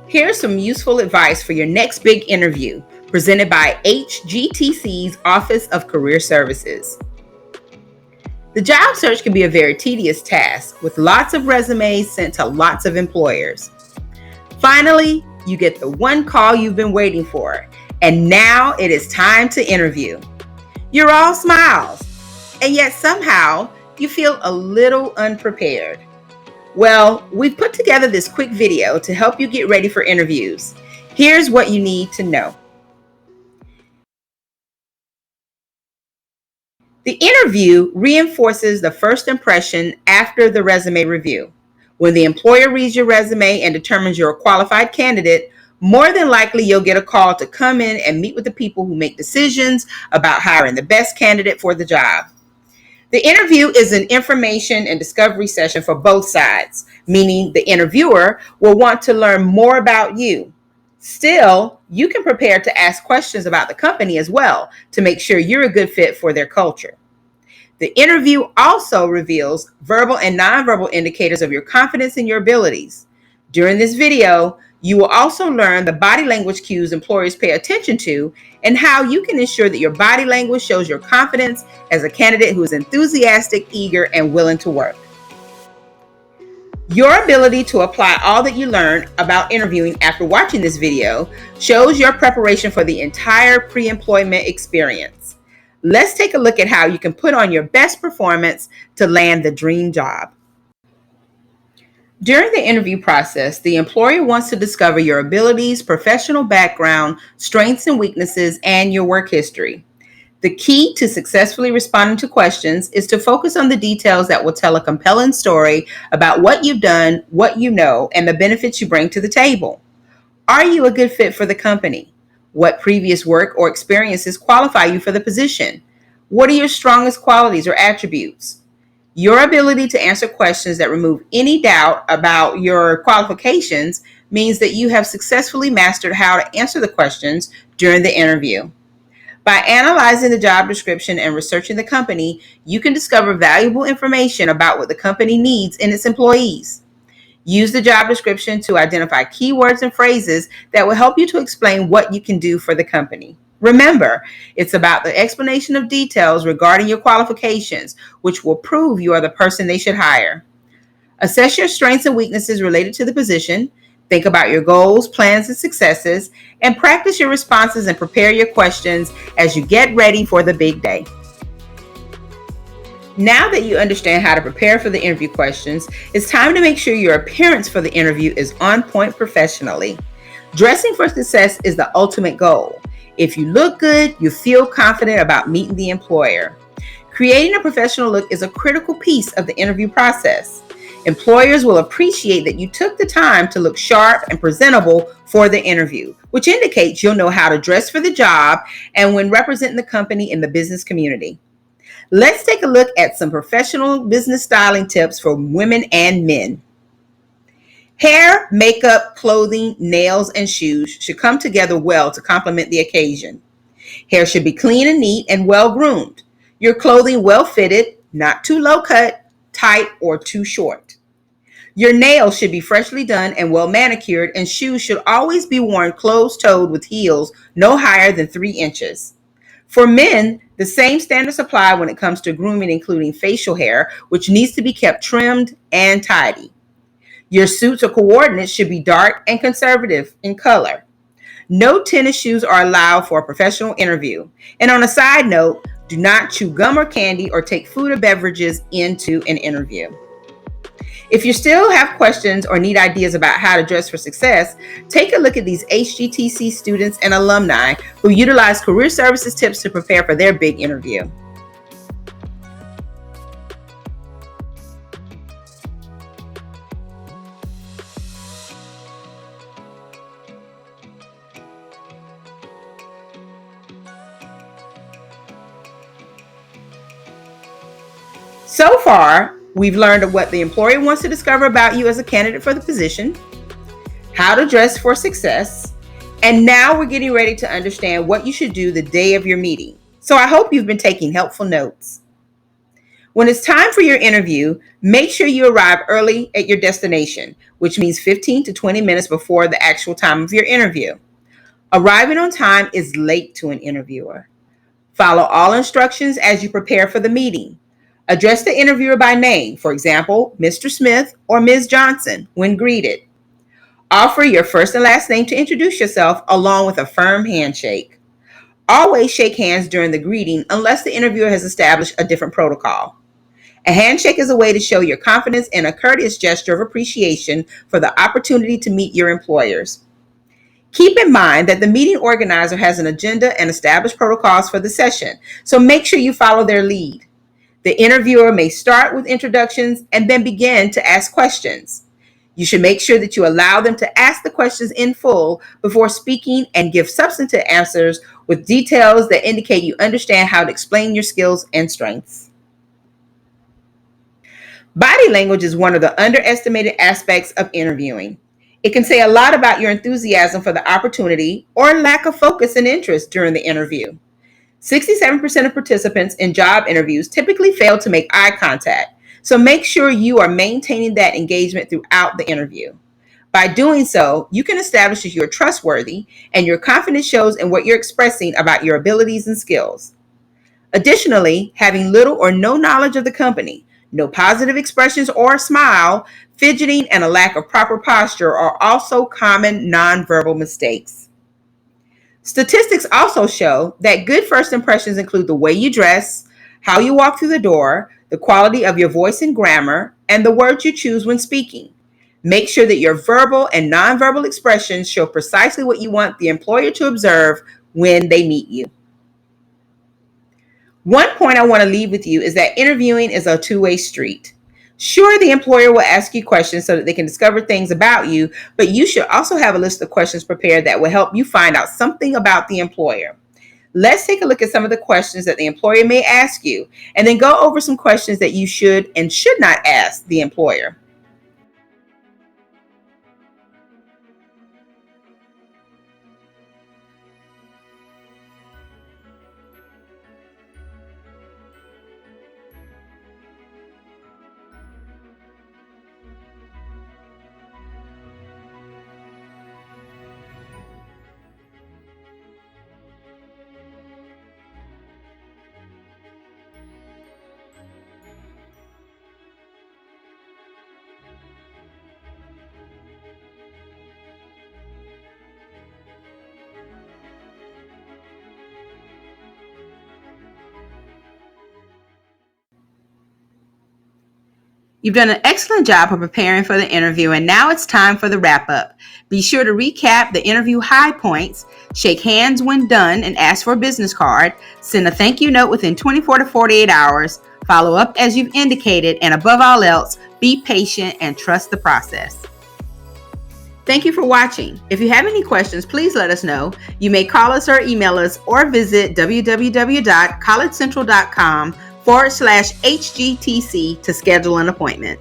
Here's some useful advice for your next big interview, presented by HGTC's Office of Career Services. The job search can be a very tedious task with lots of resumes sent to lots of employers. Finally, you get the one call you've been waiting for, and now it is time to interview. You're all smiles, and yet somehow you feel a little unprepared. Well, we've put together this quick video to help you get ready for interviews. Here's what you need to know. The interview reinforces the first impression after the resume review. When the employer reads your resume and determines you're a qualified candidate, more than likely you'll get a call to come in and meet with the people who make decisions about hiring the best candidate for the job. The interview is an information and discovery session for both sides, meaning the interviewer will want to learn more about you. Still, you can prepare to ask questions about the company as well to make sure you're a good fit for their culture. The interview also reveals verbal and nonverbal indicators of your confidence in your abilities. During this video, you will also learn the body language cues employers pay attention to and how you can ensure that your body language shows your confidence as a candidate who is enthusiastic, eager, and willing to work. Your ability to apply all that you learned about interviewing after watching this video shows your preparation for the entire pre-employment experience. Let's take a look at how you can put on your best performance to land the dream job. During the interview process, the employer wants to discover your abilities, professional background, strengths and weaknesses, and your work history. The key to successfully responding to questions is to focus on the details that will tell a compelling story about what you've done, what you know, and the benefits you bring to the table. Are you a good fit for the company? What previous work or experiences qualify you for the position? What are your strongest qualities or attributes? Your ability to answer questions that remove any doubt about your qualifications means that you have successfully mastered how to answer the questions during the interview. By analyzing the job description and researching the company, you can discover valuable information about what the company needs in its employees. Use the job description to identify keywords and phrases that will help you to explain what you can do for the company. Remember, it's about the explanation of details regarding your qualifications, which will prove you are the person they should hire. Assess your strengths and weaknesses related to the position. Think about your goals, plans, and successes, and practice your responses and prepare your questions as you get ready for the big day. Now that you understand how to prepare for the interview questions, it's time to make sure your appearance for the interview is on point professionally. Dressing for success is the ultimate goal. If you look good, you feel confident about meeting the employer. Creating a professional look is a critical piece of the interview process. Employers will appreciate that you took the time to look sharp and presentable for the interview, which indicates you'll know how to dress for the job and when representing the company in the business community. Let's take a look at some professional business styling tips for women and men. Hair, makeup, clothing, nails, and shoes should come together well to complement the occasion. Hair should be clean and neat and well groomed. Your clothing well fitted, not too low cut, tight, or too short. Your nails should be freshly done and well manicured, and shoes should always be worn closed-toed with heels no higher than 3 inches. For men, the same standards apply when it comes to grooming, including facial hair, which needs to be kept trimmed and tidy. Your suits or coordinates should be dark and conservative in color. No tennis shoes are allowed for a professional interview. And on a side note, do not chew gum or candy or take food or beverages into an interview. If you still have questions or need ideas about how to dress for success, take a look at these HGTC students and alumni who utilize career services tips to prepare for their big interview. So far, we've learned what the employer wants to discover about you as a candidate for the position, how to dress for success, and now we're getting ready to understand what you should do the day of your meeting. So I hope you've been taking helpful notes. When it's time for your interview, make sure you arrive early at your destination, which means 15 to 20 minutes before the actual time of your interview. Arriving on time is late to an interviewer. Follow all instructions as you prepare for the meeting. Address the interviewer by name, for example, Mr. Smith or Ms. Johnson, when greeted. Offer your first and last name to introduce yourself along with a firm handshake. Always shake hands during the greeting unless the interviewer has established a different protocol. A handshake is a way to show your confidence and a courteous gesture of appreciation for the opportunity to meet your employers. Keep in mind that the meeting organizer has an agenda and established protocols for the session, so make sure you follow their lead. The interviewer may start with introductions and then begin to ask questions. You should make sure that you allow them to ask the questions in full before speaking and give substantive answers with details that indicate you understand how to explain your skills and strengths. Body language is one of the underestimated aspects of interviewing. It can say a lot about your enthusiasm for the opportunity or lack of focus and interest during the interview. 67% of participants in job interviews typically fail to make eye contact, so make sure you are maintaining that engagement throughout the interview. By doing so, you can establish that you're trustworthy and your confidence shows in what you're expressing about your abilities and skills. Additionally, having little or no knowledge of the company, no positive expressions or a smile, fidgeting, and a lack of proper posture are also common nonverbal mistakes. Statistics also show that good first impressions include the way you dress, how you walk through the door, the quality of your voice and grammar, and the words you choose when speaking. Make sure that your verbal and nonverbal expressions show precisely what you want the employer to observe when they meet you. One point I want to leave with you is that interviewing is a two-way street. Sure, the employer will ask you questions so that they can discover things about you, but you should also have a list of questions prepared that will help you find out something about the employer. Let's take a look at some of the questions that the employer may ask you, and then go over some questions that you should and should not ask the employer. You've done an excellent job of preparing for the interview, and now it's time for the wrap up. Be sure to recap the interview high points, shake hands when done and ask for a business card, send a thank you note within 24 to 48 hours, follow up as you've indicated, and above all else, be patient and trust the process. Thank you for watching. If you have any questions, please let us know. You may call us or email us or visit www.collegecentral.com/HGTC to schedule an appointment.